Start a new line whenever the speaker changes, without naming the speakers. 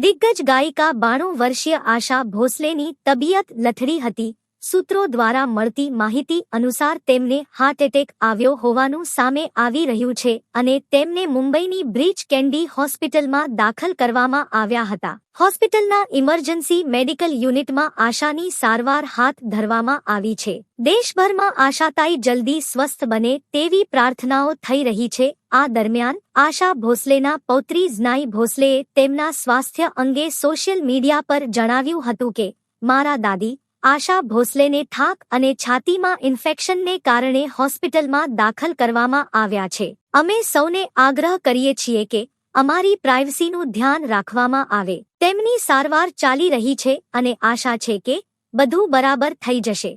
દિગ્ગજ ગાયિકા 92 વર્ષીય આશા ભોસલેની તબિયત લથડી હતી. સૂત્રો દ્વારા મળતી માહિતી અનુસાર તેમને હાર્ટ એટેક આવ્યો હોવાનું સામે આવી રહ્યું છે અને તેમને મુંબઈની બ્રીચ કેન્ડી હોસ્પિટલમાં દાખલ કરવામાં આવ્યા હતા. હોસ્પિટલના ઇમરજન્સી મેડિકલ યુનિટમાં આશાની સારવાર હાથ ધરવામાં આવી છે. દેશભરમાં આશાતાઈ જલ્દી સ્વસ્થ બને તેવી પ્રાર્થનાઓ થઈ રહી છે. આ દરમિયાન આશા ભોસલેના પૌત્રી ઝનાઈ ભોસલેએ તેમના સ્વાસ્થ્ય અંગે સોશિયલ મીડિયા પર જણાવ્યું હતું કે, મારા દાદી આશા ભોસલેને થાક અને છાતીમાં ઇન્ફેક્શનને કારણે હોસ્પિટલમાં દાખલ કરવામાં આવ્યા છે. અમે સૌને આગ્રહ કરીએ છીએ કે અમારી પ્રાઇવસીનું ધ્યાન રાખવામાં આવે. તેમની સારવાર ચાલી રહી છે અને આશા છે કે બધું બરાબર થઈ જશે.